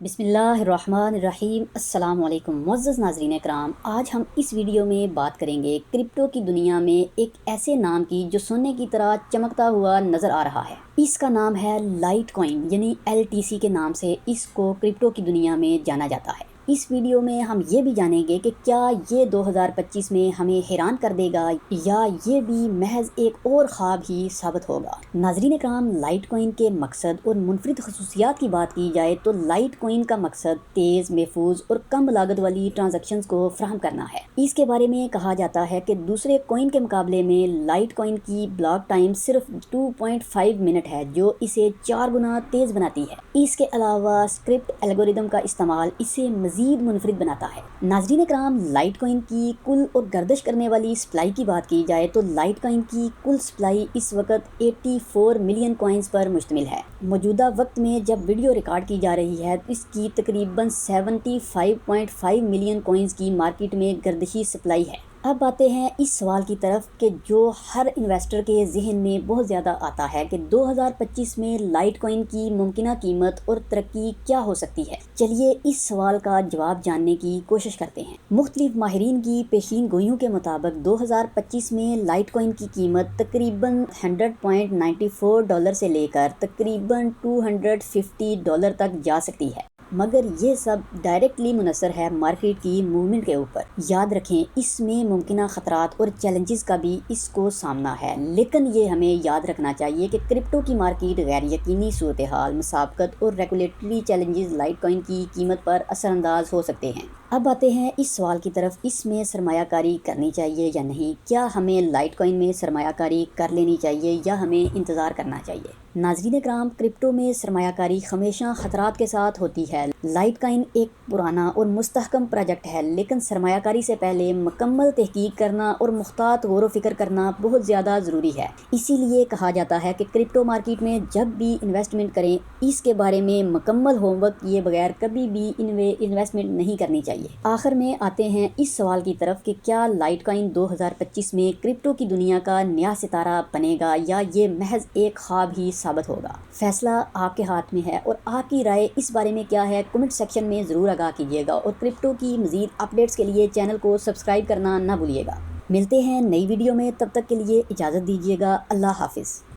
بسم اللہ الرحمن الرحیم۔ السلام علیکم معزز ناظرین اکرام، آج ہم اس ویڈیو میں بات کریں گے کرپٹو کی دنیا میں ایک ایسے نام کی جو سونے کی طرح چمکتا ہوا نظر آ رہا ہے۔ اس کا نام ہے لائٹ کوئن یعنی LTC کے نام سے اس کو کرپٹو کی دنیا میں جانا جاتا ہے۔ اس ویڈیو میں ہم یہ بھی جانیں گے کہ کیا یہ 2025 میں ہمیں حیران کر دے گا یا یہ بھی محض ایک اور خواب ہی ثابت ہوگا۔ ناظرین اکرام، لائٹ کوئن کے مقصد اور منفرد خصوصیات کی بات کی جائے تو لائٹ کوئن کا مقصد تیز، محفوظ اور کم لاگت والی ٹرانزیکشنز کو فراہم کرنا ہے۔ اس کے بارے میں کہا جاتا ہے کہ دوسرے کوئن کے مقابلے میں لائٹ کوئن کی بلاک ٹائم صرف 2.5 منٹ ہے، جو اسے 4 گنا تیز بناتی ہے۔ اس کے علاوہ اسکرپٹ الگوریدم کا استعمال اسے مزید منفرد بناتا ہے۔ ناظرین اکرام، لائٹ کوئن کی کل اور گردش کرنے والی سپلائی کی بات کی جائے تو لائٹ کوئن کی کل سپلائی اس وقت 84 ملین کوئنز پر مشتمل ہے۔ موجودہ وقت میں جب ویڈیو ریکارڈ کی جا رہی ہے اس کی تقریباً 75.5 ملین کوئنز کی مارکیٹ میں گردشی سپلائی ہے۔ اب آتے ہیں اس سوال کی طرف کہ جو ہر انویسٹر کے ذہن میں بہت زیادہ آتا ہے کہ 2025 میں لائٹ کوئن کی ممکنہ قیمت اور ترقی کیا ہو سکتی ہے۔ چلیے اس سوال کا جواب جاننے کی کوشش کرتے ہیں۔ مختلف ماہرین کی پیشین گوئیوں کے مطابق 2025 میں لائٹ کوئن کی قیمت تقریباً $100.94 سے لے کر تقریباً $250 تک جا سکتی ہے، مگر یہ سب ڈائریکٹلی منحصر ہے مارکیٹ کی موومنٹ کے اوپر۔ یاد رکھیں اس میں ممکنہ خطرات اور چیلنجز کا بھی اس کو سامنا ہے، لیکن یہ ہمیں یاد رکھنا چاہیے کہ کرپٹو کی مارکیٹ غیر یقینی صورتحال، مسابقت اور ریگولیٹری چیلنجز لائٹ کوئن کی قیمت پر اثر انداز ہو سکتے ہیں۔ اب آتے ہیں اس سوال کی طرف، اس میں سرمایہ کاری کرنی چاہیے یا نہیں؟ کیا ہمیں لائٹ کوئن میں سرمایہ کاری کر لینی چاہیے یا ہمیں انتظار کرنا چاہیے؟ ناظرین اکرام، کرپٹو میں سرمایہ کاری ہمیشہ خطرات کے ساتھ ہوتی ہے۔ لائٹ کوئن ایک پرانا اور مستحکم پروجیکٹ ہے، لیکن سرمایہ کاری سے پہلے مکمل تحقیق کرنا اور محتاط غور و فکر کرنا بہت زیادہ ضروری ہے۔ اسی لیے کہا جاتا ہے کہ کرپٹو مارکیٹ میں جب بھی انویسٹمنٹ کریں اس کے بارے میں مکمل ہوم ورک کیے بغیر کبھی بھی انویسٹمنٹ نہیں کرنی چاہیے۔ آخر میں آتے ہیں اس سوال کی طرف کہ کیا لائٹ کوئن 2025 میں کرپٹو کی دنیا کا نیا ستارہ بنے گا یا یہ محض ایک خواب ہی ثابت ہوگا؟ فیصلہ آپ کے ہاتھ میں ہے، اور آپ کی رائے اس بارے میں کیا ہے کمنٹ سیکشن میں ضرور آگاہ کیجیے گا، اور کرپٹو کی مزید اپڈیٹس کے لیے چینل کو سبسکرائب کرنا نہ بھولیے گا۔ ملتے ہیں نئی ویڈیو میں، تب تک کے لیے اجازت دیجیے گا۔ اللہ حافظ۔